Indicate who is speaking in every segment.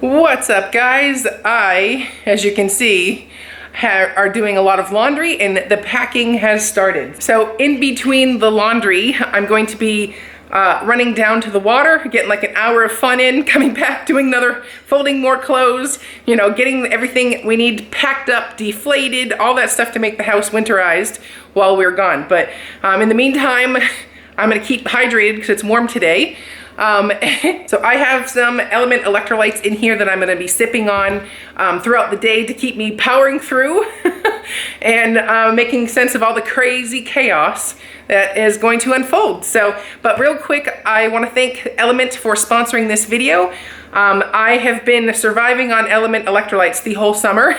Speaker 1: What's up, guys? As you can see, are doing a lot of laundry and the packing has started. So in between the laundry, I'm going to be running down to the water, getting like an hour of fun in, coming back, doing another, folding more clothes, you know, getting everything we need packed up, deflated, all that stuff to make the house winterized while we're gone. But in the meantime, I'm gonna keep hydrated because it's warm today. So I have some Element electrolytes in here that I'm going to be sipping on throughout the day to keep me powering through and making sense of all the crazy chaos that is going to unfold. So, but real quick, I want to thank Element for sponsoring this video. I have been surviving on Element electrolytes the whole summer.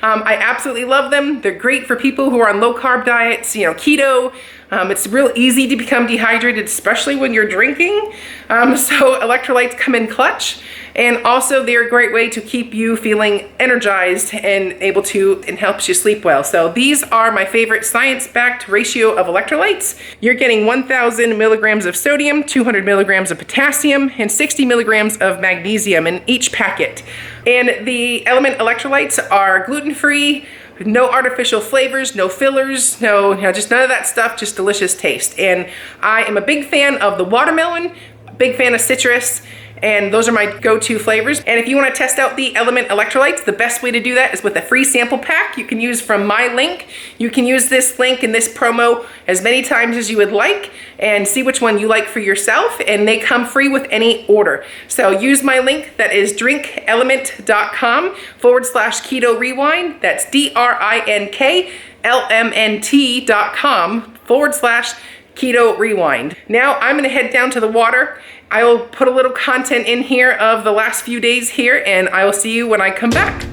Speaker 1: I absolutely love them. They're great for people who are on low carb diets, you know, keto. It's real easy to become dehydrated, especially when you're drinking. So electrolytes come in clutch. And also they're a great way to keep you feeling energized and able to, and helps you sleep well. So these are my favorite science-backed ratio of electrolytes. You're getting 1,000 milligrams of sodium, 200 milligrams of potassium, and 60 milligrams of magnesium in each packet. And the Element electrolytes are gluten-free, no artificial flavors, no fillers, just none of that stuff, just delicious taste. And I am a big fan of the watermelon, big fan of citrus, and those are my go-to flavors. And if you want to test out the Element electrolytes, the best way to do that is with a free sample pack you can use from my link. You can use this link and this promo as many times as you would like and see which one you like for yourself, and they come free with any order. So use my link, that is drinkelement.com/keto rewind. That's DRINKLMNT.com/keto rewind. Now I'm gonna head down to the water. I will put a little content in here of the last few days here, and I will see you when I come back.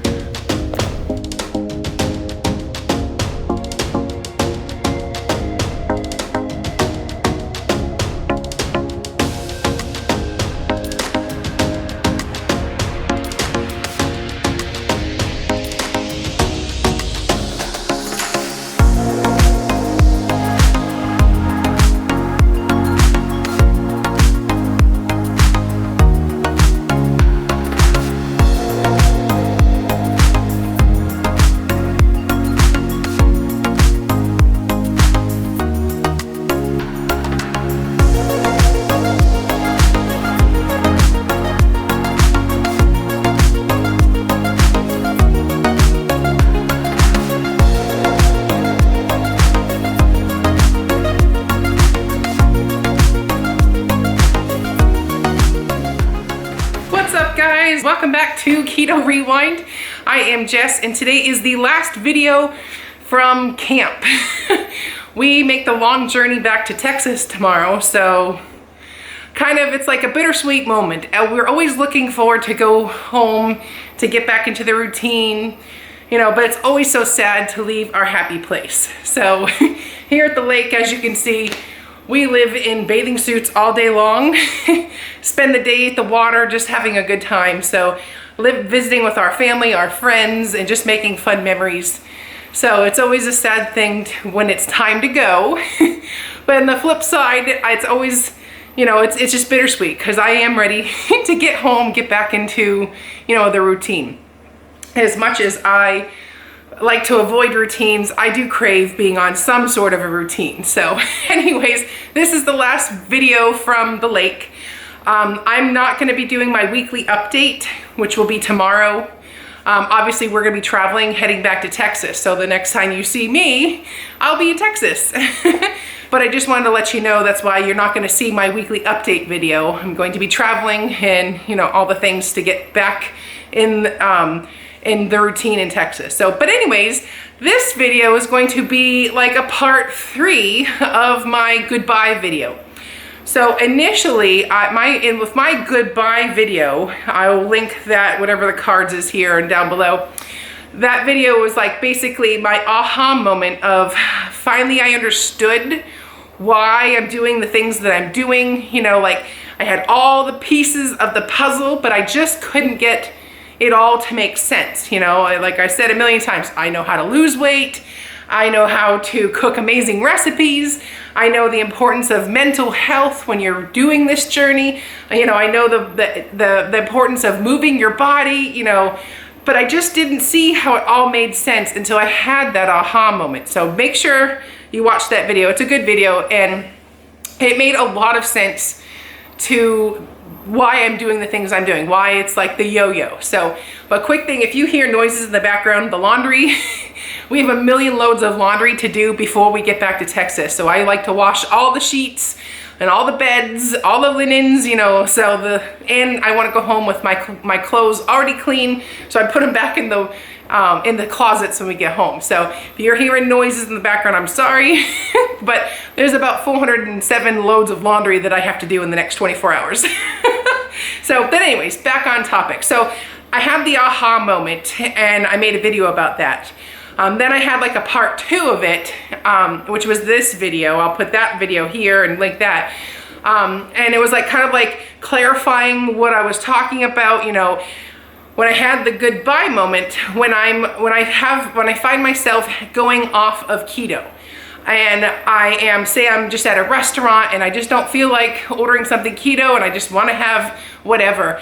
Speaker 1: Guys, welcome back to Keto Rewind. I am Jess, and today is the last video from camp. We make the long journey back to Texas tomorrow, so it's like a bittersweet moment. We're always looking forward to go home, to get back into the routine, but it's always so sad to leave our happy place. So here at the lake, as you can see, we live in bathing suits all day long, spend the day at the water, just having a good time. So visiting with our family, our friends, and just making fun memories. So it's always a sad thing when it's time to go. But on the flip side, it's always, it's just bittersweet because I am ready to get home, get back into, the routine. As much as I like to avoid routines, I do crave being on some sort of a routine. So anyways, this is the last video from the lake. I'm not going to be doing my weekly update, which will be tomorrow. Obviously we're going to be traveling, heading back to Texas. So the next time you see me, I'll be in Texas. But I just wanted to let you know that's why you're not going to see my weekly update video. I'm going to be traveling and, all the things to get back in the routine in Texas. So, but anyways, this video is going to be like a part 3 of my goodbye video. So initially, with my goodbye video, I will link that, whatever the cards is here and down below. That video was like basically my aha moment of finally I understood why I'm doing the things that I'm doing. Like I had all the pieces of the puzzle, but I just couldn't get it all to make sense. Like I said a million times, I know how to lose weight. I know how to cook amazing recipes. I know the importance of mental health when you're doing this journey. You know, I know the importance of moving your body, you know, but I just didn't see how it all made sense until I had that aha moment. So make sure you watch that video. It's a good video, and it made a lot of sense to why I'm doing the things I'm doing, why it's like the yo-yo. So, but quick thing, if you hear noises in the background, the laundry, we have a million loads of laundry to do before we get back to Texas. So I like to wash all the sheets and all the beds, all the linens, you know, and I want to go home with my clothes already clean. So I put them back in the closets when we get home. So if you're hearing noises in the background, I'm sorry, but there's about 407 loads of laundry that I have to do in the next 24 hours. So, but anyways, back on topic. So I had the aha moment and I made a video about that. Then I had like a part 2 of it, which was this video. I'll put that video here and link that. And it was like kind of like clarifying what I was talking about, you know, when I had the goodbye moment, when I find myself going off of keto. And say I'm just at a restaurant and I just don't feel like ordering something keto and I just want to have whatever.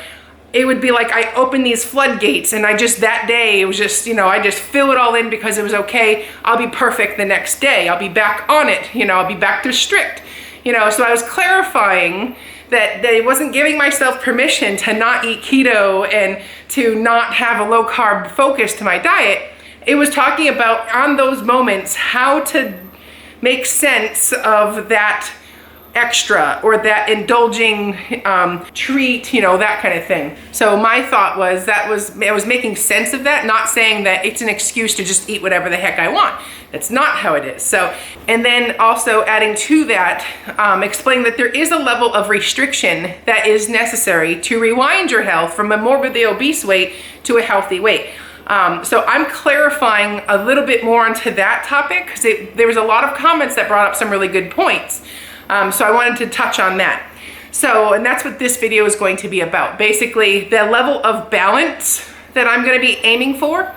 Speaker 1: It would be like I open these floodgates and that day, it was just, you know, I just fill it all in because it was okay. I'll be perfect the next day. I'll be back on it. You know, I'll be back to strict, you know. So I was clarifying that I wasn't giving myself permission to not eat keto and to not have a low carb focus to my diet. It was talking about on those moments, how to make sense of that extra or that indulging treat, you know, that kind of thing. So my thought was I was making sense of that, not saying that it's an excuse to just eat whatever the heck I want. That's not how it is. So, and then also adding to that, explaining that there is a level of restriction that is necessary to rewind your health from a morbidly obese weight to a healthy weight. So I'm clarifying a little bit more onto that topic because there was a lot of comments that brought up some really good points. So I wanted to touch on that. So, and that's what this video is going to be about. Basically, the level of balance that I'm going to be aiming for.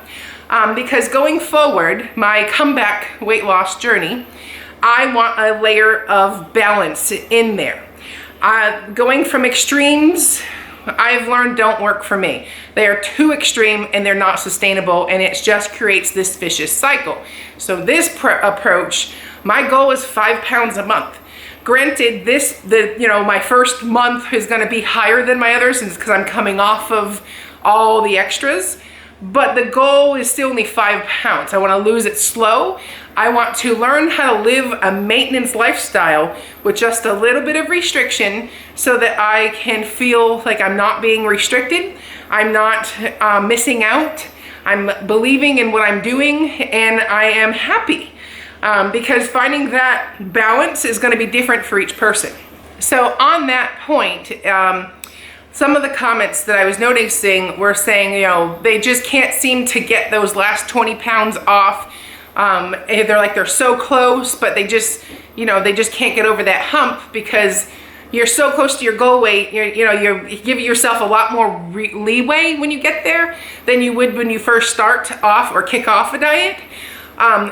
Speaker 1: Because going forward, my comeback weight loss journey, I want a layer of balance in there. Going from extremes, I've learned don't work for me. They are too extreme and they're not sustainable, and it just creates this vicious cycle. So this approach, my goal is 5 pounds a month. Granted, my first month is going to be higher than my others because I'm coming off of all the extras, but the goal is still only 5 pounds. I want to lose it slow. I want to learn how to live a maintenance lifestyle with just a little bit of restriction so that I can feel like I'm not being restricted. I'm not missing out. I'm believing in what I'm doing, and I am happy. Because finding that balance is going to be different for each person. So on that point, some of the comments that I was noticing were saying, you know, they just can't seem to get those last 20 pounds off. They're so close, but they just can't get over that hump because you're so close to your goal weight. You give yourself a lot more leeway when you get there than you would when you first start off or kick off a diet.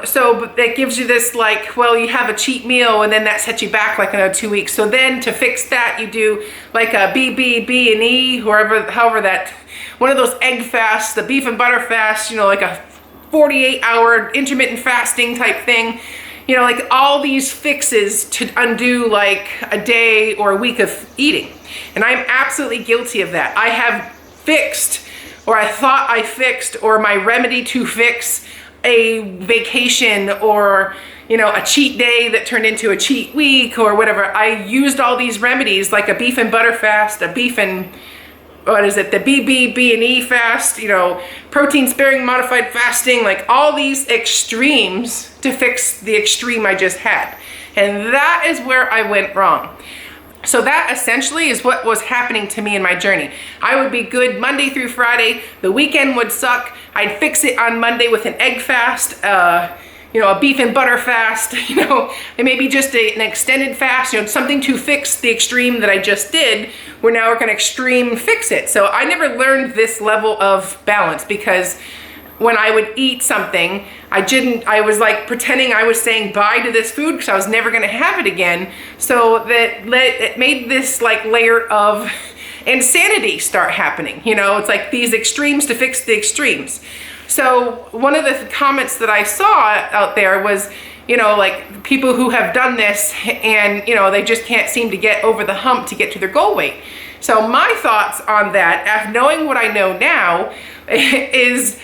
Speaker 1: So that gives you this like, well, you have a cheat meal and then that sets you back like another 2 weeks. So then to fix that, you do like a B&E, however that, one of those egg fasts, the beef and butter fast, you know, like a 48-hour intermittent fasting type thing. You know, like all these fixes to undo like a day or a week of eating. And I'm absolutely guilty of that. I have fixed, or I thought I fixed, or my remedy to fix a vacation or, you know, a cheat day that turned into a cheat week or whatever. I used all these remedies like a beef and butter fast, the B&E fast, you know, protein sparing modified fasting, like all these extremes to fix the extreme I just had. And that is where I went wrong. So that essentially is what was happening to me in my journey. I would be good Monday through Friday. The weekend would suck. I'd fix it on Monday with an egg fast, you know, a beef and butter fast, you know, and maybe just an extended fast, you know, something to fix the extreme that I just did. We're now going to extreme fix it. So I never learned this level of balance because when I would eat something, I was like pretending I was saying bye to this food because I was never gonna have it again. So it made this like layer of insanity start happening. You know, it's like these extremes to fix the extremes. So one of the comments that I saw out there was, you know, like people who have done this and, you know, they just can't seem to get over the hump to get to their goal weight. So my thoughts on that, after knowing what I know now, is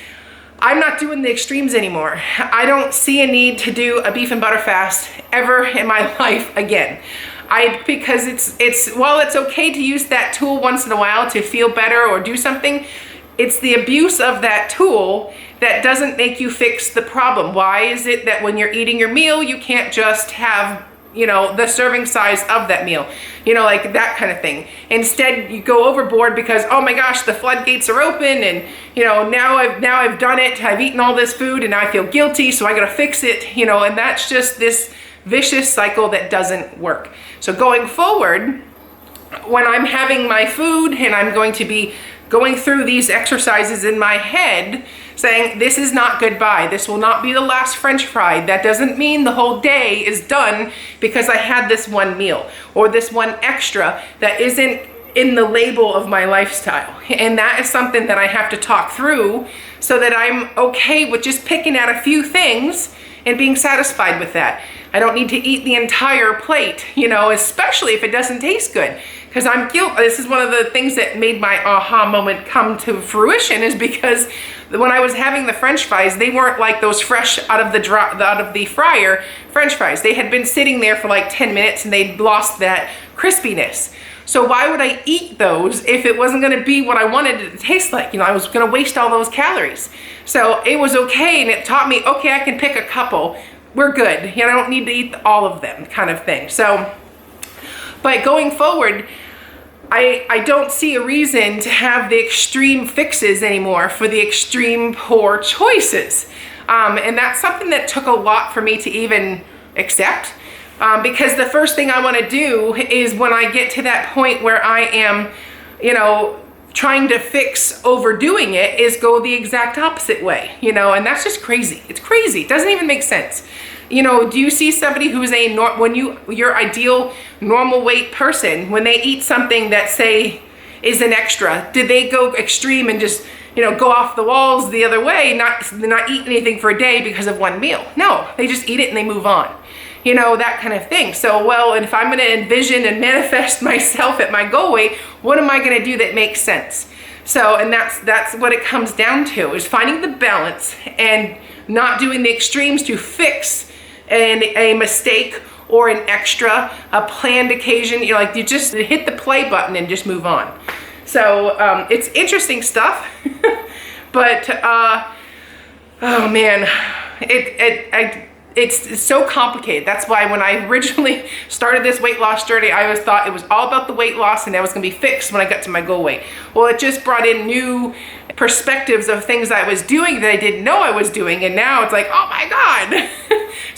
Speaker 1: I'm not doing the extremes anymore. I don't see a need to do a beef and butter fast ever in my life again. Because it's while it's okay to use that tool once in a while to feel better or do something, it's the abuse of that tool that doesn't make you fix the problem. Why is it that when you're eating your meal, you can't just have, you know, the serving size of that meal, you know, like that kind of thing? Instead, you go overboard because, oh my gosh, the floodgates are open, and, you know, now I've done it. I've eaten all this food and now I feel guilty, so I gotta fix it, you know, and that's just this vicious cycle that doesn't work. So going forward, when I'm having my food and I'm going to be going through these exercises in my head, saying this is not goodbye, this will not be the last French fry. That doesn't mean the whole day is done because I had this one meal or this one extra that isn't in the label of my lifestyle. And that is something that I have to talk through so that I'm okay with just picking out a few things and being satisfied with that. I don't need to eat the entire plate, you know, especially if it doesn't taste good. Because I'm guilty. This is one of the things that made my aha moment come to fruition, is because when I was having the French fries, they weren't like those fresh out of the fryer French fries. They had been sitting there for like 10 minutes and they'd lost that crispiness. So why would I eat those if it wasn't gonna be what I wanted it to taste like? You know, I was gonna waste all those calories. So it was okay, and it taught me, okay, I can pick a couple. We're good. You know, I don't need to eat all of them, kind of thing. So, but going forward, I don't see a reason to have the extreme fixes anymore for the extreme poor choices. And that's something that took a lot for me to even accept. Because the first thing I want to do is when I get to that point where I am, you know, trying to fix overdoing it, is go the exact opposite way, you know, and that's just crazy. It's crazy. It doesn't even make sense. You know, do you see somebody who's your ideal normal weight person, when they eat something that, say, is an extra, did they go extreme and just, you know, go off the walls the other way, not eat anything for a day because of one meal? No, they just eat it and they move on. You know, that kind of thing. So, well, and if I'm gonna envision and manifest myself at my goal weight, what am I gonna do that makes sense? So, and that's what it comes down to, is finding the balance and not doing the extremes to fix a mistake or an extra, a planned occasion. You know, like, you just hit the play button and just move on. So it's interesting stuff, but oh man, it's so complicated. That's why when I originally started this weight loss journey, I always thought it was all about the weight loss and that was gonna be fixed when I got to my goal weight. Well, it just brought in new perspectives of things I was doing that I didn't know I was doing, and now it's like, oh my God.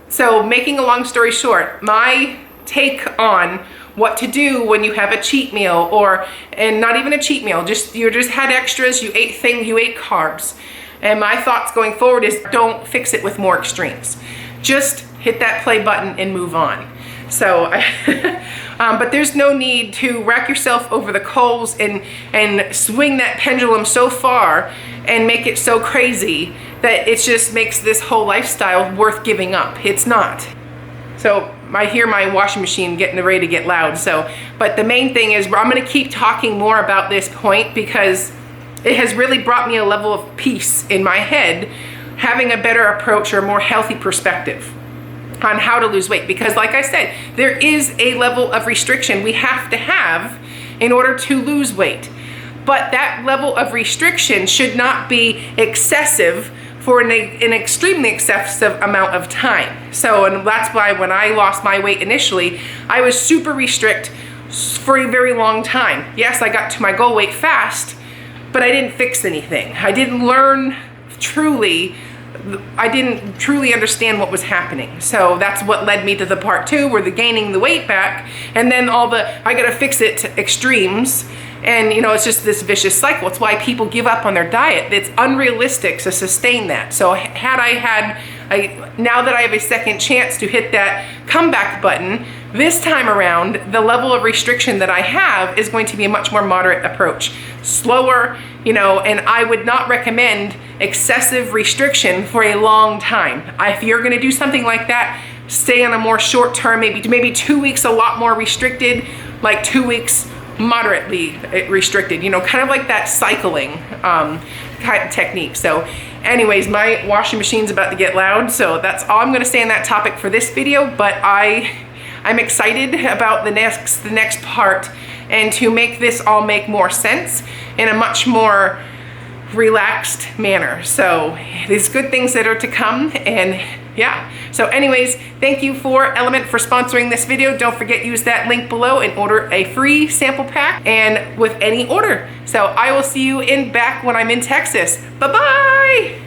Speaker 1: So making a long story short, my take on what to do when you have a cheat meal, and not even a cheat meal, you just had extras, you ate carbs. And my thoughts going forward is, don't fix it with more extremes. Just hit that play button and move on. So, but there's no need to rack yourself over the coals and swing that pendulum so far and make it so crazy that it just makes this whole lifestyle worth giving up. It's not. So I hear my washing machine getting ready to get loud. So, but the main thing is, I'm gonna keep talking more about this point because it has really brought me a level of peace in my head, having a better approach or a more healthy perspective on how to lose weight. Because like I said, there is a level of restriction we have to have in order to lose weight. But that level of restriction should not be excessive for an extremely excessive amount of time. So, and that's why when I lost my weight initially, I was super restrict for a very long time. Yes, I got to my goal weight fast, but I didn't fix anything. I didn't truly understand what was happening. So that's what led me to the part 2, where the gaining the weight back, and then all the I gotta fix it extremes, And you know, it's just this vicious cycle. It's why people give up on their diet. It's unrealistic to sustain that. So now that I have a second chance to hit that comeback button, this time around, the level of restriction that I have is going to be a much more moderate approach. Slower, you know, and I would not recommend excessive restriction for a long time. If you're gonna do something like that, stay on a more short term, maybe 2 weeks a lot more restricted, like 2 weeks moderately restricted, you know, kind of like that cycling kind of technique. So anyways, my washing machine's about to get loud, so that's all I'm gonna say on that topic for this video, but I'm excited about the next part, and to make this all make more sense in a much more relaxed manner. So there's good things that are to come, and yeah. So anyways, thank you for Element for sponsoring this video. Don't forget, use that link below and order a free sample pack and with any order. So I will see you back when I'm in Texas. Bye-bye.